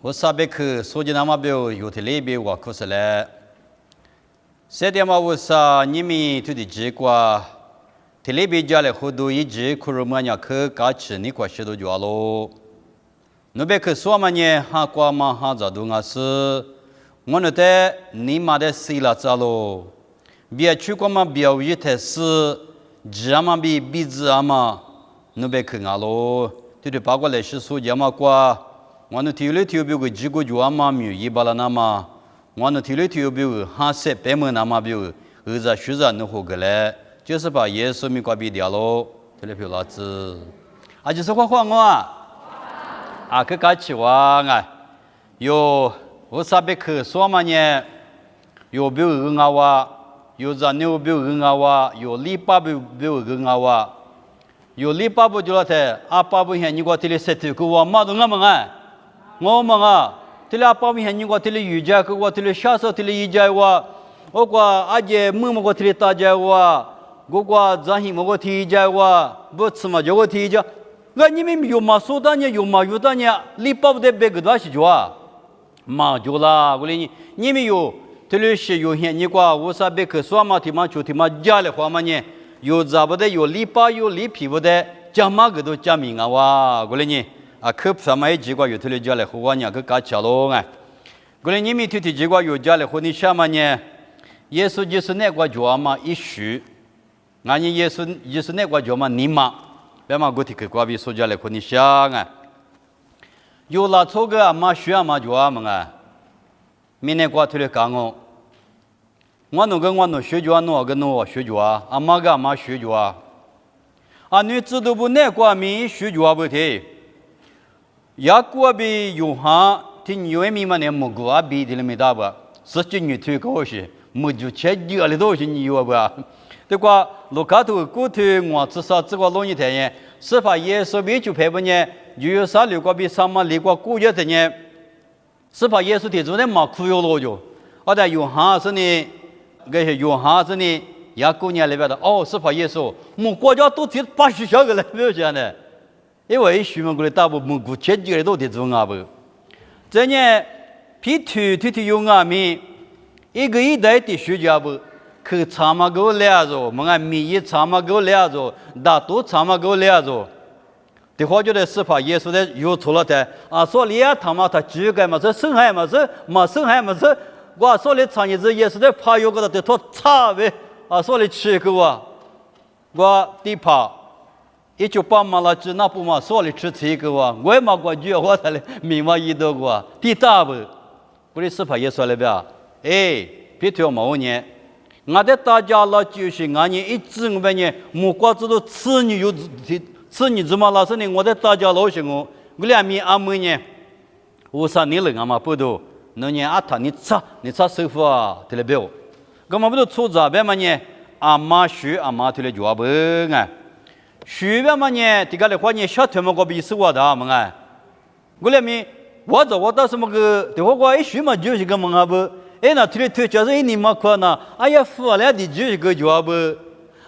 我sabe que所以那么表有的类别我可是嘞，这点嘛我说你们对的结果，的类别家嘞好多一直可是么样去搞起你过许多家咯，那边去说嘛呢，哈过嘛哈咋都我是，我那的你妈的死了咋咯？别去过嘛别一台是，只嘛比子啊嘛，那边去我咯，对的包括来是说家嘛过。我那体力体表个几个月嘛没有一巴拉那么，我那体力体表哈些白门那么表，儿子学着能活个嘞，就是把耶稣米挂比掉咯，体力表老子，啊就是画画我啊去搞起哇啊，有我啥别去说嘛呢？有表人啊哇，有咱牛表人啊哇，有篱笆表人啊哇，有篱笆不就了噻？啊笆不现你个体力身体个哇嘛都俺们啊。我们啊，这里包面你个这里瑜伽，个我这里下手这里瑜伽哇，我个阿姐妹个这里打架哇，我个张新我个踢架哇，不吃嘛就个踢架，我你们有嘛说的呢？有嘛有的呢？你包不得别个多少就啊？嘛就啦，我哩你们有这里是有现你个我啥别去说嘛提嘛就提嘛家里话嘛呢？有咋不得有篱笆有篱皮不得，讲嘛个都讲明啊哇，我哩呢？啊，可不嘛一几个有头的家来和我娘个搞起喽哎，过来你们头的几个有家来和你想嘛呢？耶稣就是那个叫嘛一许，俺你耶稣就是那个叫嘛你嘛，别嘛个体去过比说家来和你想哎，有拉错个嘛需要嘛叫嘛哎，明年过头的讲我那个我那学叫那个那学叫啊，阿妈个阿妈学叫啊，啊你知道不那个米学叫不提？雅各比约翰听有名嘛呢？木古阿比的里面大吧？实际你推高些，木就切几里多些你有吧？这个卢卡图古图我至少这个容易谈耶，是怕耶稣比就陪不呢？有啥六个比上嘛离个古月的呢？是怕耶稣提出来嘛苦有了就，而在约翰是呢，这些约翰是呢，雅各年里边的哦，是怕耶稣，木国家都提把学校个来没有这样的。因为许多国的大部分国家级的都得做啊不，这呢，皮土有啊米，一个一代的学家不，去查嘛给我俩着，我们米一查嘛给我俩着，大多查嘛给我俩着，的话就得是怕耶稣的有错了的啊，说你呀他妈他几个嘛是生孩嘛是嘛生孩嘛是，我说你常日子耶稣的怕有个的他差呗，啊说你吃个我地怕。一九八嘛了，只那不嘛，说的吃这个哇，我也嘛过去我才来明白一多个，第大不，不是怕也说了呗，哎，别挑毛呢，俺的大家了就是俺一直我们呢，木瓜子都吃你有吃你怎么老是呢？我的大家老行我俩米阿妹呢，我说你人阿嘛不多，那呢阿他你擦师傅啊，对了不？干嘛不都出杂呗嘛呢？阿妈学阿妈对了就不啊。学边嘛呢？这个的话呢，小腿嘛个比是我的嘛哎，我来咪我到什么个？这我一学嘛就是个嘛不，哎那推就是一年嘛可能，哎呀富了的就是个就不，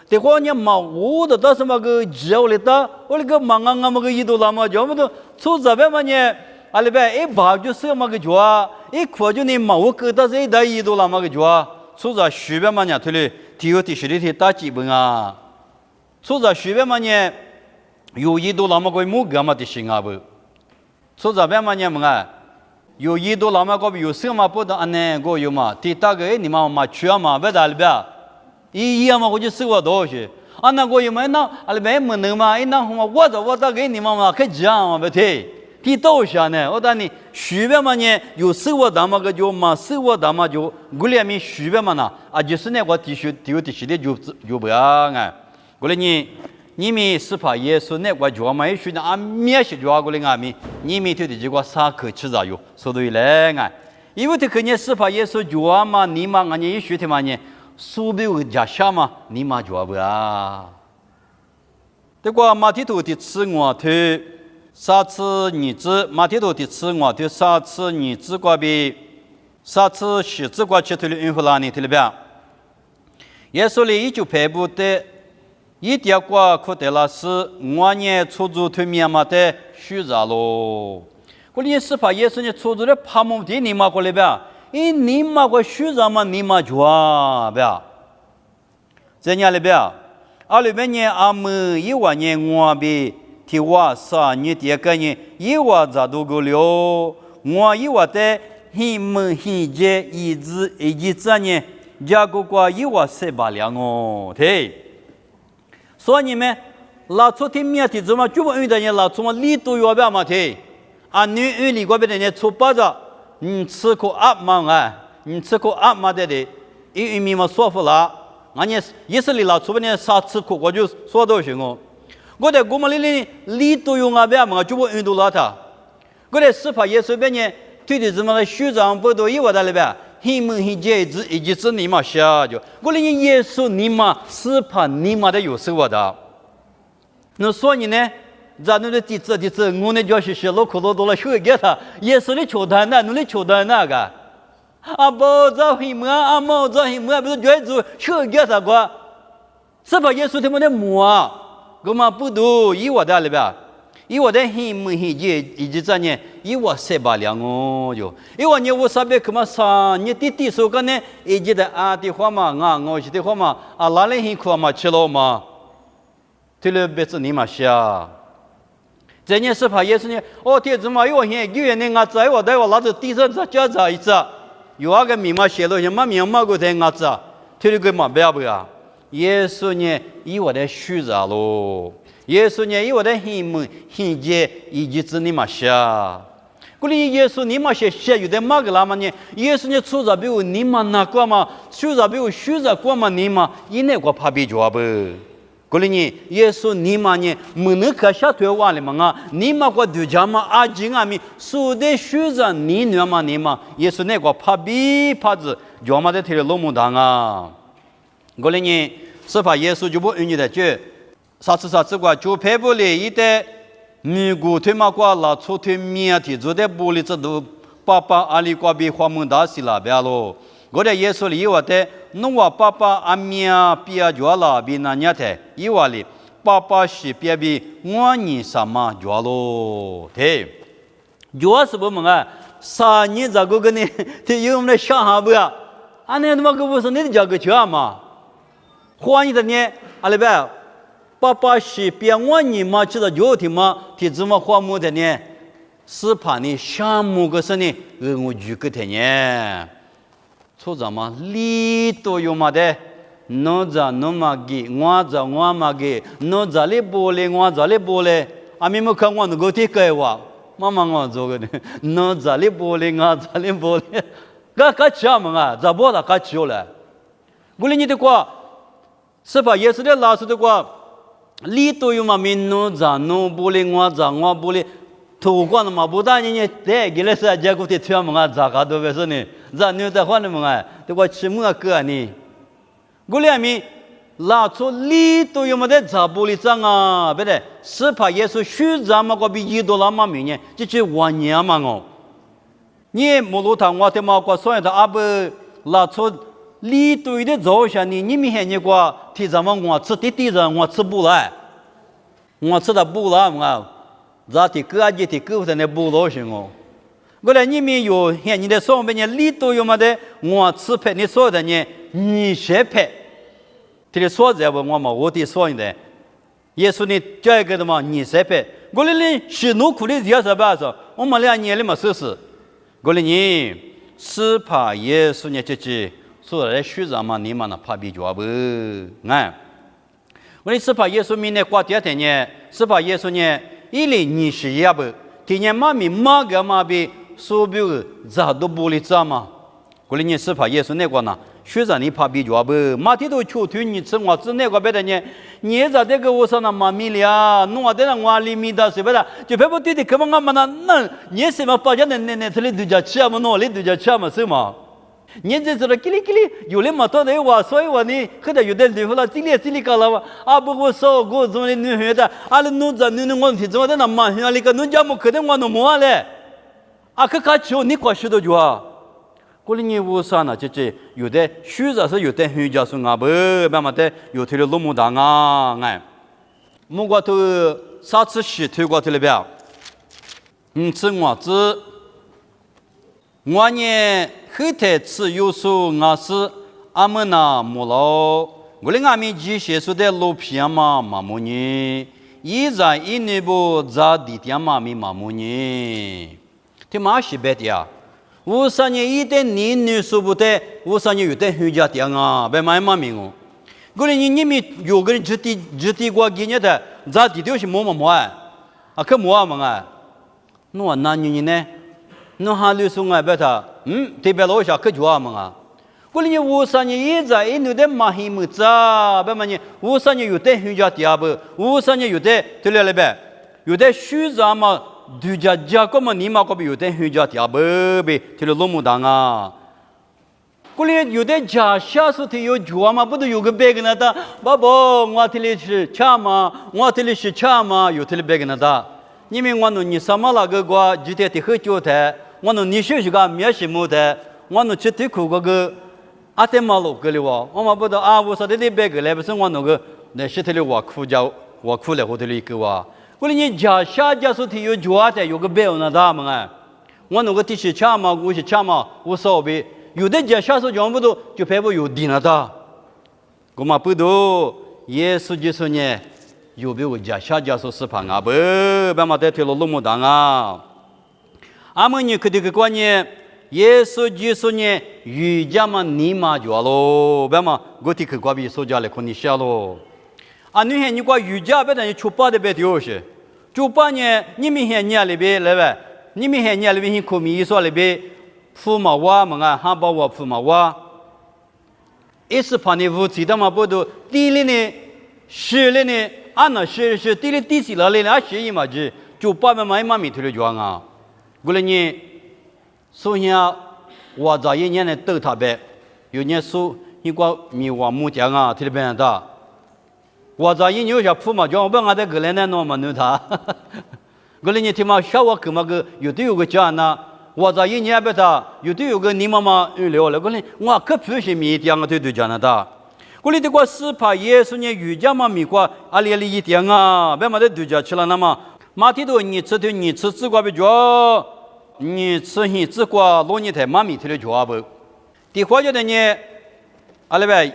这话呢嘛我的到什么个只我来打，我那个嘛俺嘛个一多啦嘛，就么都出这边嘛呢？啊里边一把就是嘛个就啊，一块就你嘛我给到这一袋一多啦嘛个就啊，出这学边嘛呢？推了体育的实力的大基本啊。出在学边嘛呢，有一度那么个木干嘛的行啊不？出在边嘛呢么啊？有一度那么个有什么不得安呢？个有嘛？第大个你嘛去啊嘛？别打里边，一样嘛我就生活多些。啊那个有嘛？那啊里边没能嘛？那我到给你嘛可讲嘛不对？第多些呢？我当你学边嘛呢？有生活大嘛个就嘛生活大嘛就我俩咪学边嘛呢？啊就是那个地有地区的就不样啊。过来你们是怕耶稣那个叫嘛？也许那面是叫过来俺们，你们头的这个啥可吃咋有？说对了啊！因为这个呢是怕耶稣叫嘛，你嘛俺也许的嘛呢，苏标家下嘛，你嘛叫不啊？这个马蹄头的吃我头，啥吃你子？马蹄头的吃我头，啥吃你子个比？啥吃西子个吃头的运河哪里头了呗？耶稣里就排布的。一点过可得了是，我呢出租推面嘛的虚着咯。过年是怕耶稣呢出租的怕么的你妈过来呗？你妈过学着嘛，你妈抓呗？这样来呗？阿里边呢阿姆一万年我比提瓦萨你第个呢一万咋都够了？我一万的he们he这一直呢，加个过一万400哦，对。所以你们拉出天面的怎么就不遇到人拉出嘛力度要不要嘛？对。你里国别的人出包着，吃口阿嘛啊，吃口阿嘛的，米嘛说服了，俺也也是里拉出边啥吃口我就说都行哦。我在我们里都用啊边嘛，就不运动了他。我在司法也随便呢，对的怎么学长不都一万的里边，he们he这一直你嘛下就，我的耶稣你嘛司法你嘛的有时候的，那所以呢？咱那地址，我那就是写了可多了，学给他，也是你求他那，你求他那个，不找什么，没找什么，不是觉得学给他个，是吧？耶稣他们的母，我们不读一万的里边，一万的很一直在呢，一万400哦就，一万你我啥别干嘛啥，你弟说个呢，一直的的话嘛，我是的话嘛，哪里很苦嘛吃了嘛，对了，别是你嘛下。这件事怕也是呢，天怎么有现有人伢子，我带我拿着地上这家子一次，有那个密码写了，什么密码个在伢子，听了个嘛不要不要？耶稣呢，以我的虚着咯，耶稣呢，以我的很节以及子你嘛下，古里耶稣你嘛写有的嘛个啦嘛呢？耶稣呢出着比如你嘛那个嘛，虚着比如虚着过嘛你嘛，以那个怕比较不？过来呢，耶稣你嘛呢，没能看下头完了嘛你嘛个对家嘛阿金阿米，说的学着你嘛你嘛，耶稣那个怕比怕子，叫嘛在提了罗木堂啊。过来呢，是怕耶稣就不愿意的就，啥子个就拍不来一代，米谷推嘛个拉出推面提做的玻璃这都爸爸阿里个比花门大西啦别咯。我在耶稣里有的，侬话爸爸阿米啊，比啊叫了比那伢的，有话里爸爸是别比我你什么叫咯？对，叫是不么啊？啥你这个呢？这有我们的想法不呀？那他妈个不是你的这个叫嘛？换一个呢？阿里边爸爸是别我你嘛，知道叫的嘛？他怎么花木的呢？是怕你项目个是呢？我举个的呢？出什么力都有嘛的，侬在侬嘛给，我在我嘛给，侬在里玻璃，我在里玻璃，没么看我能够听改话，妈妈我做个的，侬在里玻璃，我在里玻璃，个吃嘛啊，在不啦个吃了，我哩你的话，是吧？也是的老师的话，力都有嘛，侬在侬玻璃，我在我玻璃。土光的嘛，不但人家在给了是结果的车嘛，咋个都不是呢？咋牛在换的嘛？这个吃么个呢？我俩咪拉出力都有么的查玻璃章啊，不对，是怕耶稣虚咱嘛个比一多那么明年，这是万年嘛哦。你木路堂我的嘛个所有的阿不拉出力都有的走向你明显你个提咱们我吃地上我吃不来，我吃的不来嘛。咋的个阿姐的个在那不老行哦，我来你们有现你的上边呢，里头有么的，我吃拍你说的呢，你学拍，这里说在我嘛，我的说的，耶稣呢教一个的嘛，你学拍，我来呢是努苦的要什么说，我们俩年里嘛试试，我来你是怕耶稣呢这句说来学着嘛，你们那怕比较不，我来是怕耶稣明年过第二天呢，是怕耶稣呢。一类你是也不，今年妈咪妈个妈比手表咋都不哩咋嘛？过来你是怕耶稣那个呢？学生你怕比较不？马天都求推你吃我吃那个别的呢？你咋这个我说那妈咪了？弄我在那我里面的是不是？就别不对的，根本我们那你什么把家那这里度假吃嘛？弄里度假吃嘛是嘛？你这是叽里叽里，有的嘛到底我，所以我呢，可能有的地方了，这里搞了嘛，不过说我怎么的女孩的，那弄着弄我提怎么的那嘛，那里个弄家么可能我弄么嘞，可看球你快学到就啊，过了你我啥呢？这有的学着是有的很家说啊不，慢慢的有推了老木当啊，莫过头啥子事推过去了不要？吃我子，我呢后台吃有数我是阿们那木老，我的阿米吉写出的路片嘛马木尼，一在一内部在地点嘛咪马木尼，听嘛是白的呀。53年一点你女说不得，53年有点虚假点啊，别买嘛名哦。我哩你们有个人直地过几年的，在地头是么啊？啊，可么啊嘛啊？侬男女呢？侬还留送啊？别他，这边老下可就啊嘛啊？我哩你53年一在一女的马黑么子啊？别嘛你53年有点虚假点不？53年有点对了呗？有点虚假嘛？对家个嘛，你嘛个别有点虚假点不呗？听了老木当啊！过来有点假下手的有脚嘛，不都有个别个那的？爸爸，我这里是吃嘛，我这里是吃嘛，有这里别个那的。你们我弄你什么那个瓜，今天的喝酒的，我弄你休息个没什么的，我弄吃的苦个阿天马路个哩哇，我嘛不知道啊，我说的那别个来不是我那个那是这里我苦叫我苦了，我这里个哇。过来你假下家手的有脚的，有个别个那的嘛哎，我那个的是吃嘛，我是吃嘛，无所谓。有的家下手全部都就拍不有地了的，我嘛不懂，耶稣就说呢，有没有家下家手是怕啊不，别嘛在推了那么大啊，阿们你可这个观念，耶稣就说呢，瑜伽嘛你嘛就咯，别嘛我这个瓜比说家来看你下咯，啊你看你瓜瑜伽别等于出发的别丢些，出发呢你们看你那边来呗，你们看你那边可米说那边。父母娃们啊，还把我父母娃，一时怕你夫妻他妈不都地里呢，水里呢，那是地里地西了里呢，是一嘛子，就把妈妈米推了装啊。过来呢，所以啊，我在一年呢都特别，有年数一个米娃木匠啊，推了别人的。我在一年下父母讲，我俺在过来呢，弄嘛弄他。过来呢，他妈小我干嘛个，有的有个家呢。我在一年不他，有的有个你妈妈预料了，过来我可不是米点个对讲了的，过来这个是怕耶稣呢瑜伽嘛米瓜阿里一点啊，别嘛的对讲起了那么马蹄头你吃自瓜不着，你吃你自瓜老你太妈米头的脚不，第话就的呢，阿里呗，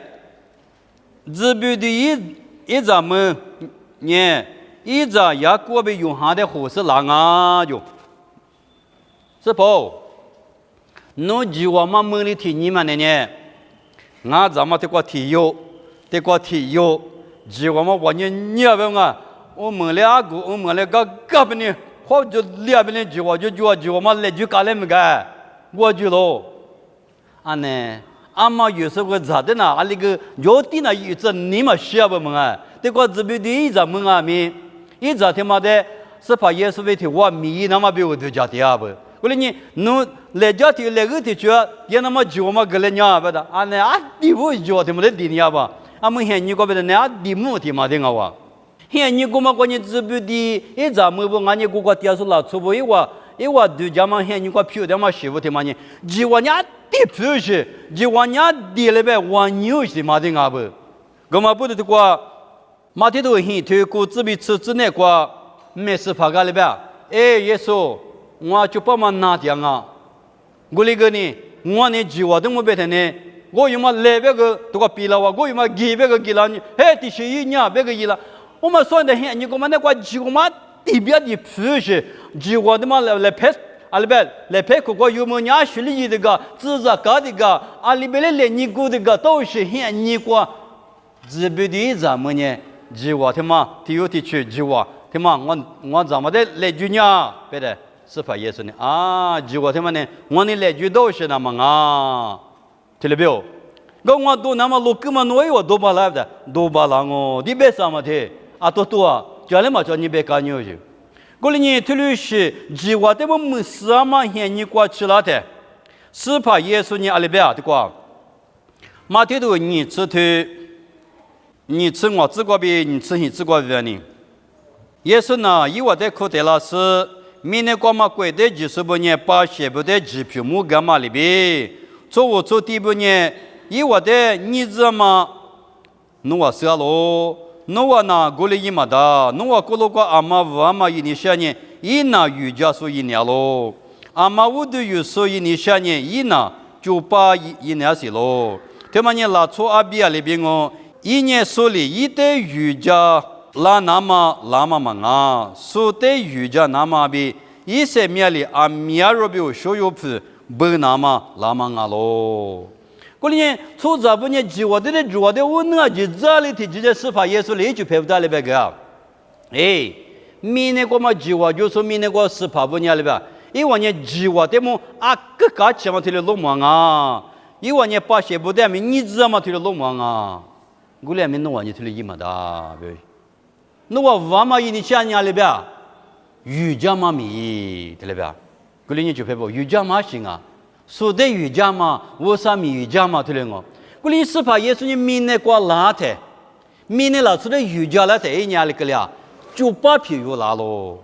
日本的一咱们呢，一咱也过被用下的火是狼啊就。是不？侬就我们梦里提你们的呢？俺咱们这个体育，就我们往年年份啊，我们两个，我们那个隔壁呢，或者两边呢，就我们来就干了没个，我就喽。俺呢，俺们有时候咋的呢？俺那个有的呢，有这你们需要不嘛啊？这个这边的一咱们啊咪，一咱他妈的，是怕耶稣为提我米那么比我都家的啊不？过来你侬来家庭来个地区，也那么久嘛个来伢不的，啊那啊地方就他们来地伢吧，啊们现你个别的那地木地嘛的我哇，现你个嘛个你这边的一咱们不俺你个个地数了，除非一话对家嘛现你个票的嘛师傅的嘛你，几万伢地票是，几万伢地了呗，万牛是嘛的我不，个嘛不的这个马蹄头现推过这边吃之内个没事怕个了呗，哎耶稣。我就把嘛拿掉啊！我那个呢，我呢计划都没别的呢，我有嘛来别个都个比了哇，我有嘛给别个给了你，嘿，第十一年别个一了，我们说的很，你给我们那个计划嘛，特别的朴实，计划的嘛来拍，阿里边来拍个个有么伢学里的个，自个搞的个，阿里边来你过的个都是很你过，这边的咱们呢，计划他妈体育地区计划，他妈我咱们的来就伢别的。是怕耶稣呢啊！结果他们呢，我呢来句都是那么啊，听了没有？我都那么录根本我有都把来的，都把来哦，你别什么的啊，多啊，叫你嘛叫你别干牛去。过来呢，听了是结果他们没什么现你过去了的，是怕耶稣呢阿里边的话，马蹄头你吃头，你吃我自个别，你吃你自个别呢？耶稣呢，以我的口袋了是。明年过嘛贵的就是不呢，把些不的支票木干嘛里边，做第不呢，以我的你知嘛，侬我说喽，侬我那过来一嘛的，侬我过了个阿妈乌阿妈一年下呢，一那瑜伽所一年咯，阿妈我都有所以你下年一那就把一年是咯，他们年拉错阿比亚里边哦，一年所里一代瑜伽拉那么嘛啊，所代瑜伽那么比一些面里阿米亚罗比所有普不那么拉嘛啊咯。过年初早不年计划的我那就这里提直接司法耶稣里就拍不到里边个，哎，明年我们计划就说明年我司法不年里边，因为年计划的么啊个个钱嘛提了弄忙啊，因为年把些不得明你知道嘛提了弄忙啊，过年明弄完你提了一么大呗，那我晚嘛一年下年里边，瑜伽嘛米对里边，过年就拍不瑜伽嘛行啊。说的瑜伽嘛，我啥米瑜伽嘛？对了我，过年司法耶稣你明年过哪天？明年老出的瑜伽来在一年里个了，就把皮又拿咯，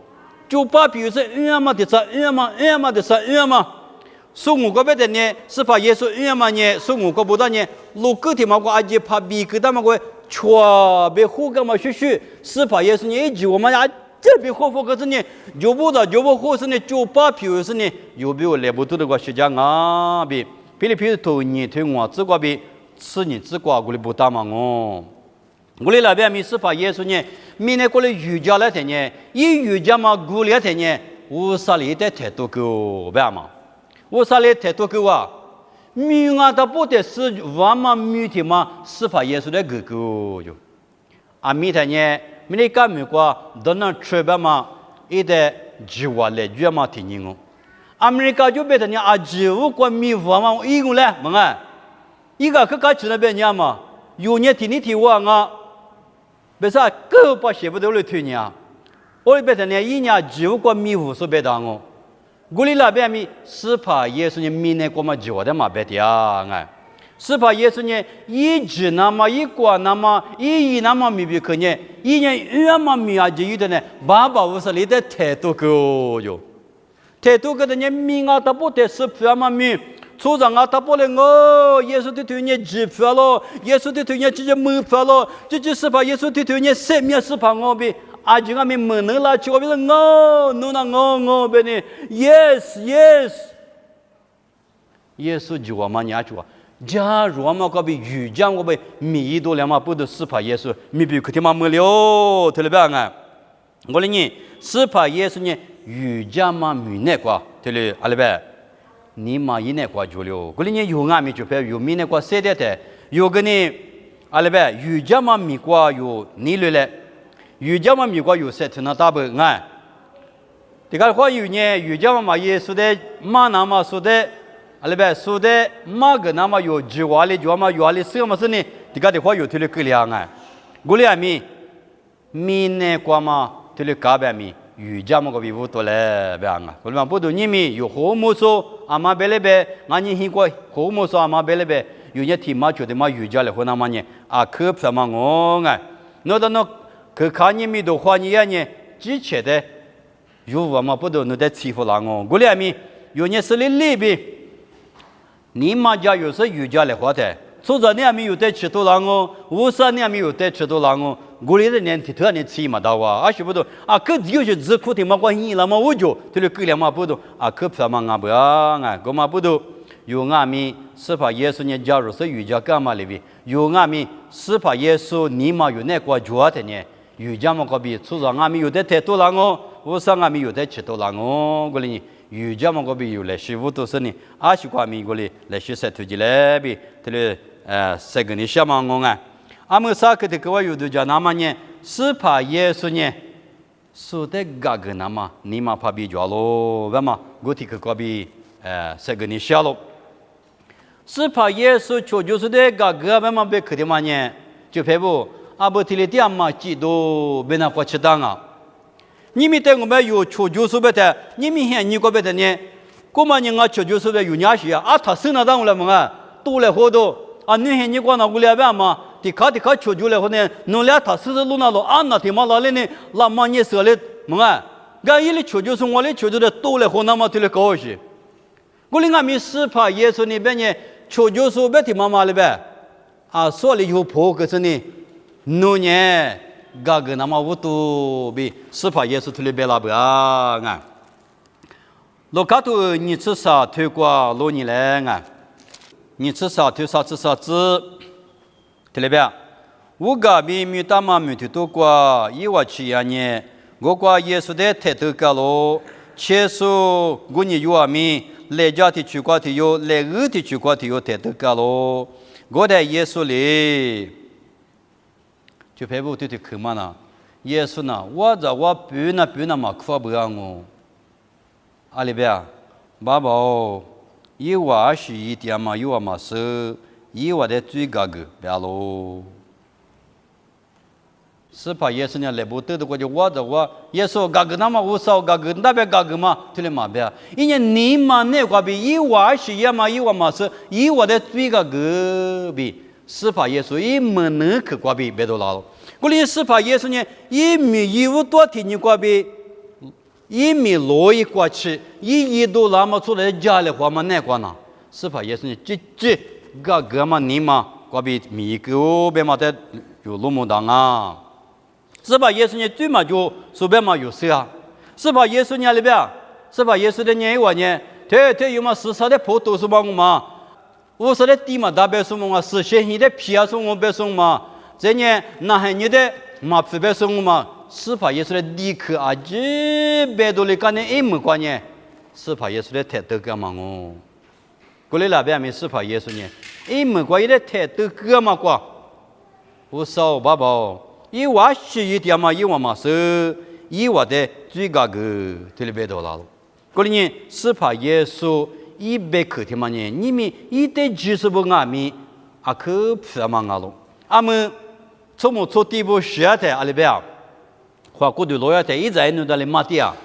就把皮是嘛的啥，嘛的啥，嘛。说我个别的呢，司法耶稣嘛呢，说我个不到呢，路个天嘛个阿姐怕比个他们个全被火个嘛嘘，司法耶稣呢一句我们呀。这边火可是呢，就不火是呢，就把皮是呢，又比我来不多的个时间啊，比菲律宾头年推我这个比吃年这个我哩不大嘛哦，我哩那边没司法耶稣呢，明年过来瑜伽来天呢，一瑜伽嘛过来天呢，我啥里得太多个，别嘛，我啥里太多个啊，米啊他不得是万嘛米的嘛，司法耶稣的哥哥哟，啊米天呢。明年干美国都能吃吧嘛？一代计划来就嘛听你哦。Amerika 就别的呢，啊，只有过米饭嘛，一共嘞，么个，一个可吃那边人嘛，有年听你听我啊，别啥个把媳妇都来推你啊。我别的呢，一年只有过米饭是别的哦。我哩那边米是怕也是你明年过嘛计划的嘛别的啊，哎。是怕耶稣呢，一直那么一过那么一那么米比可呢，一年越么米啊就有的呢，爸爸我说你得太多个哟，太多个的呢米啊他不得是票嘛米，处长啊他不能哦，耶稣的对你支票咯，耶稣的对你直接没票咯，就是怕耶稣的对你生命是怕我比，啊就俺们没能啦，就我比我弄那我别呢 ，yes， 耶稣就我们伢就话。假如我们个比瑜伽我被米多两嘛不都是怕耶稣米比可天嘛没了，对了吧啊？我哩呢是怕耶稣呢瑜伽嘛米那个，对了阿里呗，你嘛一那个就了，我哩呢有俺们就拍有米那个谁的，有个呢阿里呗瑜伽嘛米个有你了嘞，瑜伽嘛米个有谁那大不啊？这个话有呢瑜伽嘛耶稣的嘛那么说的。阿里边说的马个那么有计划的，就嘛有里什么事呢？这个的话有推了个两啊，我俩米呢过嘛推了个别米，瑜伽嘛个比不多嘞，别啊，我们不多你米有好么说阿妈别嘞别，俺你听过好么说阿妈别嘞别，有些天嘛觉得嘛瑜伽嘞和那么呢啊可什么我啊，那到那可看你米的话你呀呢，之前的有我嘛不多那得欺负了我俩有些是里边。你妈家有时瑜伽来花的，初着你还没有得吃多了哦，53你还没有得吃多了哦，我哩的年纪特年吃嘛到啊，啊是不多啊，可只有些只苦的嘛关系了嘛我就，对了，个两嘛不多啊，可什么啊不啊，个嘛不多，有俺们是怕耶稣呢加入是瑜伽干嘛里边，有俺们是怕耶稣你妈有那个做的呢，瑜伽嘛个比初着俺们有得太多了哦，53俺们有得吃多了哦，个哩。瑜伽嘛，我比有来师傅都是呢，阿西瓜米过来来学习推荐来比，这里这个你想嘛我啊，阿们啥个的各位有的讲那么呢，是怕耶稣呢，说的嘎个那么，你嘛怕比较咯，那么我提个个比这个你想咯，是怕耶稣求就是的嘎个，那么别可的嘛呢，就陪不阿不提了点嘛，几多别那过吃当啊。你们在我们有求救所别的，你们现你个别的呢？我们人家求救所别有哪些啊？他生那当了嘛？多了好多啊！你现你光那过来办嘛？的卡求救了后呢？弄了他是路那路啊？那天嘛那里呢？那么你说了嘛？俺一里求救是我里求救的多了后那么对了高些。我里俺们是怕耶稣那边呢求救所别的妈妈里边啊，说了有破个是呢，弄呢。嘎个那么无多比司法耶稣推别拉不啊？罗卡图你至少推过罗尼来啊？你至少推啥至少子推别？我个比米大妈米推多过一万七呀呢？我过耶稣的太多个咯，切数我你有阿米。来家的去过的有，来二的去过的有，太多个咯。我在耶稣里，就排部对对看嘛呢。耶稣呢，我不那么可不让我。阿里边，爸爸，一万是一点嘛，一万嘛是，一万的最高个，别咯。是怕耶稣呢来不得的过就我耶稣嘎个那么无少嘎个那边嘎个嘛，对了嘛别，因为你嘛那个比一万是一嘛是一万的最高个比是怕耶稣一没能去过比别多了，过来是怕耶稣呢一米一五多天你过比一米六一过去一多那么出来家里话嘛那个呢，是怕耶稣呢这嘎个嘛你嘛过比米个别嘛的有那么大啊。是把耶稣呢最嘛就随便嘛有事啊，是把耶稣呢里边，是把耶稣的年话呢，他有嘛事实的破都是嘛我嘛，我说的地嘛大别说嘛，是现现的皮啊说我别说嘛，这呢那还你的嘛非别说我嘛，是把耶稣的地壳啊这别多里干的一么关呢，是把耶稣的太多个嘛我，过来那边没是把耶稣呢，一么关的太多个嘛过，我少爸爸。一万是一点嘛，一万嘛是一万的最高个，对了别多了。过来呢，是怕耶稣一百克的嘛呢，你们一代就是不阿米，阿克不嘛阿喽。阿们从我从第一步学的阿里边，话过对老爷的一直弄到里马地啊，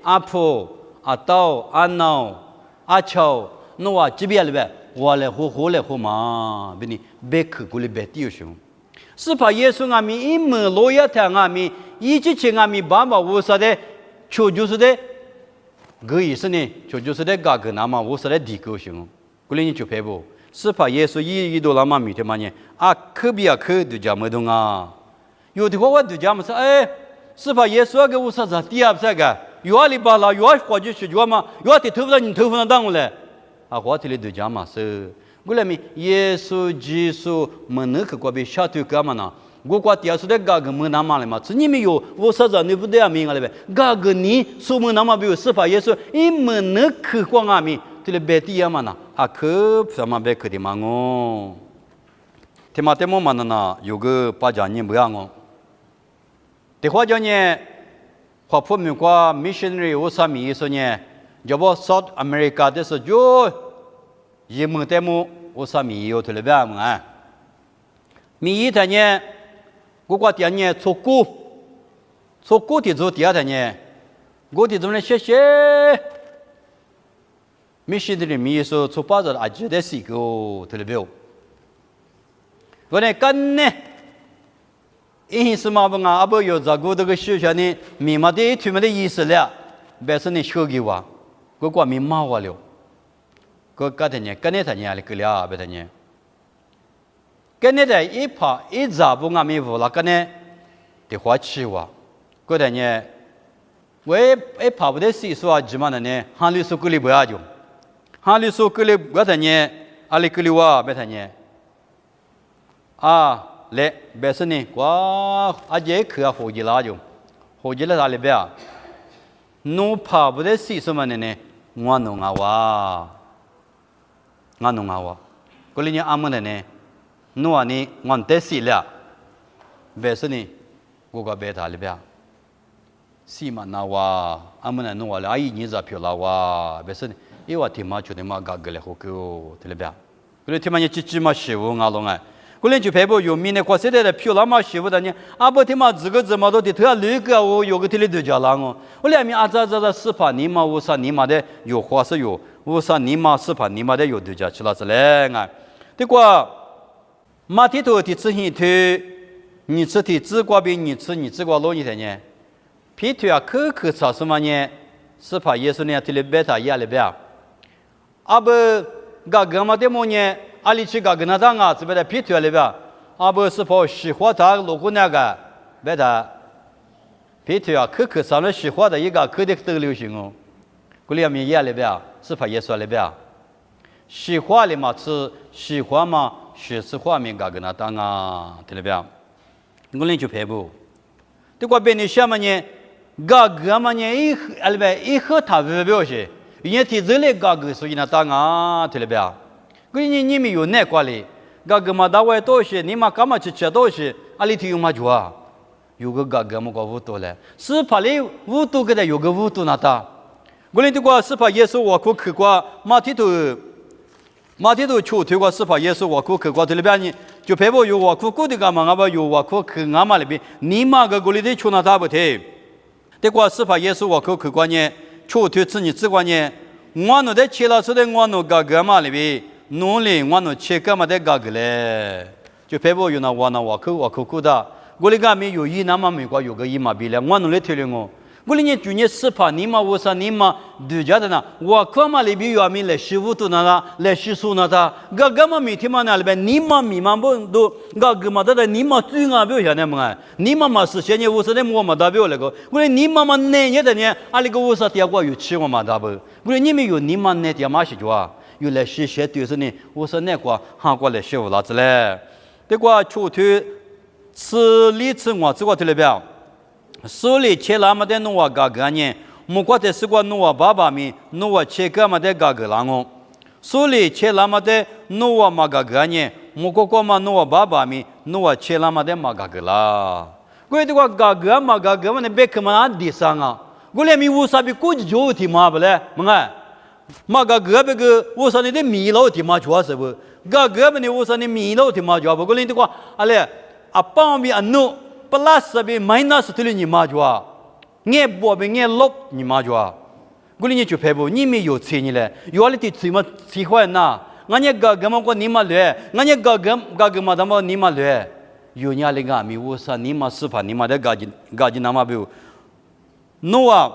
阿婆、阿刀、阿闹、阿乔，那话这边里边，我来活嘛，别你百克过来别丢熊。是怕耶稣阿米一门罗亚太阿米一直请阿米爸爸无啥的，求就是的，个意思呢，求就是的嘎个那么无啥的地沟行，过来你就排不？是怕耶稣一多那么米的嘛呢？啊，可比啊可都讲没动啊，有的话我都讲么说，是怕耶稣个无啥子第二啥个，有阿里巴拉有阿花就学嘛，有阿的头发你头发当我嘞，啊，话题里都讲嘛是。过来咪耶稣基督们那个过比下头干嘛呢？我过第二次的嘎个么那么了嘛？这你没有我啥子你不得啊明了呗？嘎个你说么那么比如是怕耶稣一门那个光阿米，这里别地嘛呢？啊可什么别可的嘛哦？他妈的么嘛呢？有个八家人不让我，的话叫呢，华普美国 missionary 我啥米说呢？叫不 South America 的是就一门的么？我啥米有特别别么啊？米一天呢，我过第二年出国的时候第二天呢，我的怎么来谢谢？米是的米说出发的阿姐的是个特别别。我呢干呢，因是嘛不啊？阿不有照顾这个学校呢，米嘛的他们的意思了，别是呢学给我，我过米骂我了。个个的呢，跟那他呢来个了，别的呢，跟那的一怕一咋不阿弥佛了，跟那的话起哇，个的呢，我一怕不得细说啊，怎么的呢？哈里说个里不要用，哈里说个里个的呢，阿里个里哇，别的呢，啊，来，别是呢，哇，阿姐去啊，火鸡拉用，火鸡了哪里不要？侬怕不得细说嘛呢？我弄啊哇。我弄啊哇，过来你阿门的呢，侬啊你我得死了，别是呢，我个别他里边，西嘛那哇，阿门的侬啊了，阿姨你咋漂亮哇，别是呢，因为天嘛就天嘛嘎个了好个，这里边，过来天嘛你几嘛师傅阿龙哎，过来就排不有名的，过现在的漂亮嘛师傅的呢，阿不天嘛这个怎么都的，他那个我有个天里都叫啷个，我两面啊这是怕你嘛，我说你嘛的有话是有。我说你妈是怕你妈的有对家去了是嘞啊，这个马蹄头的自行车，你吃的自挂比你吃你自挂老一点呢，皮腿啊可操什么呢？是怕耶稣呢这里别他压里边，阿不嘎个嘛的么呢？阿里去嘎个那当啊，这边的皮腿里边，阿不是跑喜欢他路过那个，别的，别提啊，可上了喜欢的一个可得都流行哦。过里面也里边是怕耶稣里边，喜欢的嘛是喜欢嘛，是画面个那当啊，对里边，我们就排布，这个别你什么呢？个嘛呢？里边一喝他不表示，人家提这类个所以那当啊，对里边，过里你们有哪块哩？个嘛单位多些，你嘛干嘛去吃多些？阿里提有嘛做啊？有个嘛个五度嘞，是怕哩五度个的有个五度那当。我们这个是怕耶稣我可去过马蹄头出推过是怕耶稣我可去过这里边呢，就排布有我可过的个嘛，阿不有我可去阿嘛里边，你嘛个过里的出那大不提，这个是怕耶稣我可去过呢，出推自己之过呢，我弄的吃了出的我弄个嘛里边，努力我弄吃个嘛的个嘞，就排布有那我可过的，我里个没有一那么美国有个一嘛比了，我弄的推了我。过里年主年是怕你嘛，我说你嘛，对家的呢，我干嘛里边有米来15度那啦，来15那他，个嘛每天嘛那里边，你嘛米嘛不都，个嘛的你嘛最啊不晓得么？你嘛是现在我说的我嘛代表那个，过里你嘛那年的呢，阿里个我说第二个有吃我嘛代表，过里你们有你嘛那点嘛是做啊，有来些对是呢，我说那个韩国来15那子嘞，这个出去吃里吃我这个这里边。所以切拉么的弄我嘎个呢，木瓜的是个弄我爸爸咪弄我切个么的嘎个啷个，所以切拉么的弄我嘛嘎个呢，木瓜个嘛弄我爸爸咪弄我切拉么的嘛嘎个啦。我这个嘎个嘛嘎个嘛呢，别个嘛安地上啊，我连咪乌沙比估计就提嘛不嘞，么个，嘛嘎个别个乌沙你的米老提嘛做是不？嘎个嘛你乌沙你米老提嘛做不？我连这个阿嘞阿爸咪阿弄。plus 比 minus 对你嘛做啊？你不比你落你嘛做啊？我哩你就排布，你没有钱你嘞，有阿里的钱嘛喜欢呐？俺家个嘛个你嘛来，俺家个嘛他妈你嘛来，有伢哩个咪我说你嘛是怕你嘛的个子那么比，侬啊，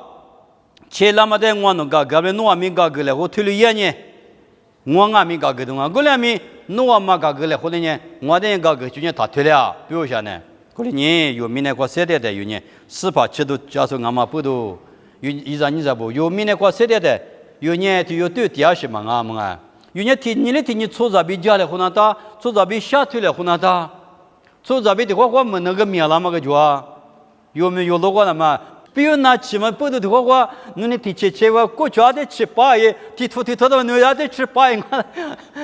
切拉嘛的我侬个别侬啊咪个嘞，我推了一年，我啊咪个东啊，我俩咪侬啊嘛个嘞，后来呢，我的个就呢他推了，比如说呢。过年有明年过7天的有年4把7度加上俺们不都有120不有明年过7天的有年就有对第二些嘛俺们啊有年你的天你出这边家了湖南大出这边下退了湖南大出这边的话我们那个面了嘛个就啊有没有路过了嘛比如那起嘛不都的话你的天切我过家的吃饱耶提出的你要的吃饱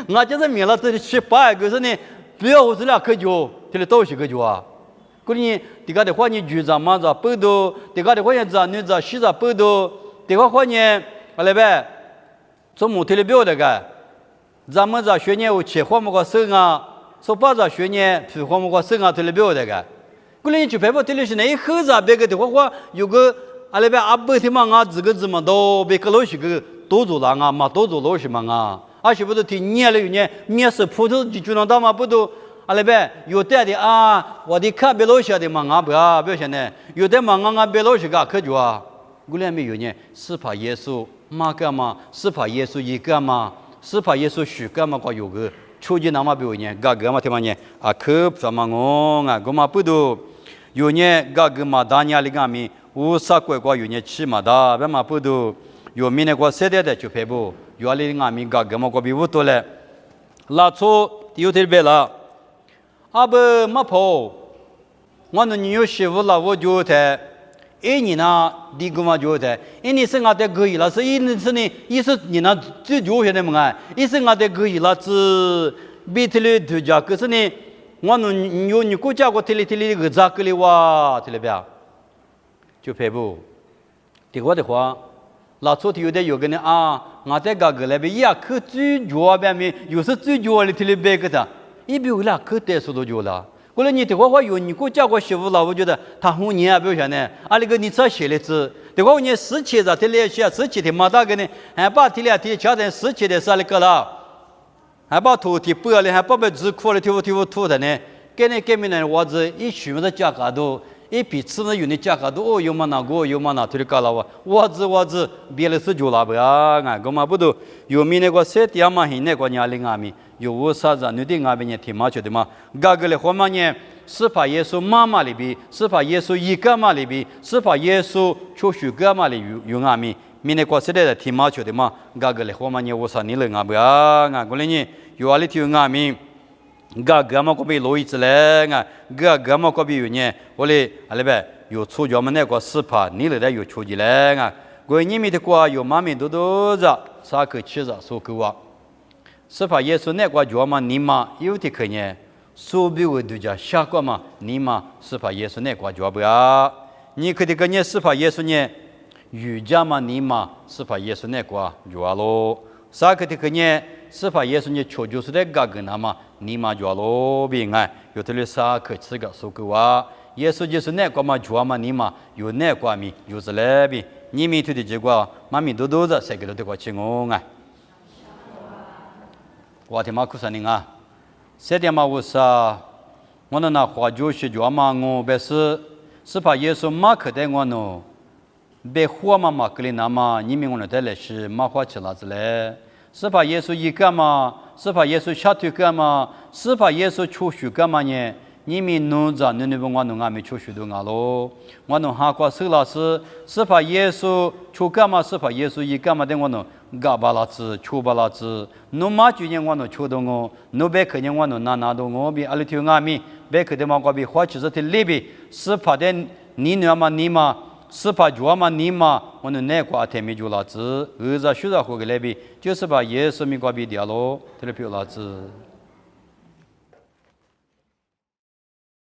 我就是面了这吃饱可是呢不要我这俩可就这里都是个就啊过年，这个的话呢，就咱们这不多；这个的话呢，咱女子洗澡不多。这个话呢，阿来呗，做木头的表那个，咱们这学年有切花木个生啊，说把这学年皮花木个生啊，头的表那个。过年就排不头的是那一盒子别个的话有个阿来呗阿伯的嘛啊，这个字嘛都别个老是个多做啦啊，嘛多做老是嘛啊，而且不是听年了有年面是普通就能到嘛不都。阿拉呗，有的啊，我的看别老些的嘛，俺不要现在，有的嘛俺别老些个可就啊，我俩没有呢，是怕耶稣嘛个嘛，是怕耶稣一个嘛，是怕耶稣许个嘛个有个，出去那么别有呢，个嘛他妈呢，啊可什么我啊，我嘛不都有呢，个嘛大年里个咪，我啥怪有呢起嘛的，别嘛不都有明年过7天的就排不，有里俺咪个嘛个比我多嘞，拉错有点别了。阿不没跑，我那女媳妇了，我觉得，你那地个嘛觉得，你是俺的可以了，是你是呢，意思你那最主要的么？意思俺的可以了，是别提了度假，可是呢，我那你国家我提了个咋个哩哇，提了别，就排不，这个的话，那昨天有个呢啊，俺在个来边也可最主要边面，有时最主要的提了别个的。一比我俩可得速度就了，过来你的话有你国家国媳妇了，我觉得他红年啊，比如说呢，啊那个你这写的字，的话你17日的来写17的马大个呢，还把提家人17的啥那个了，还把土地不要了，还把字哭了，吐的呢，给你给明呢，我这一取么子价格都一彼此呢有你家个都有嘛那个有嘛那推个了哇，我子别了是就了不啊，俺干嘛不都有米那个设定嘛，现那个年龄阿米有我啥子你的阿边呢提嘛去的嘛，嘎个嘞后嘛呢是怕耶稣妈妈里边，是怕耶稣一个嘛里边，是怕耶稣出许个嘛里有阿米。米那个时代的提马球的嘛，嘎个嘞，我们呢，我说你了啊不呀？啊，过来呢，有阿里提阿米，嘎个嘛，可比罗伊子嘞，啊，个嘛可比有呢，我嘞阿里边有出家们那个斯帕，你了的有出去嘞啊，过你们的话有妈咪多着，啥个吃着说个话，斯帕耶稣那个家嘛，你嘛有的可呢，所比为度家下个嘛，你嘛斯帕耶稣那个家不呀？你可得个呢斯帕耶稣呢？瑜伽嘛，你嘛是怕耶稣那个主啊喽，啥个的个呢？是怕耶稣呢，求就是在嘎个那嘛，你嘛主啊喽，别爱有的嘞啥个吃个说个话，耶稣就是那个嘛主啊嘛，你嘛有那个咪有是来呗，你们头的结果，妈咪多着谁个都得个吃我啊，我听嘛苦啥呢啊？这点嘛我啥，我那话就是主啊嘛我不是怕耶稣嘛可得我喏。被火嘛格里那嘛，你们我那带来是马花吃辣子嘞，是怕耶稣一个嘛，是怕耶稣下腿个嘛，是怕耶稣出血个嘛呢？你们弄着你不我弄俺们出血都俺喽，我弄哈瓜手老师，是怕耶稣出个嘛，是怕耶稣一个嘛的我弄嘎巴拉子，出巴拉子，弄嘛就呢我弄出动我，弄别个呢我弄拿动我比阿里头俺们别个的嘛我比花吃着的里边，是怕的你那嘛你嘛。是怕主嘛你嘛，我们那个天没就老子，儿子学着活个来比，就是把耶稣米瓜比掉喽，这里比老子。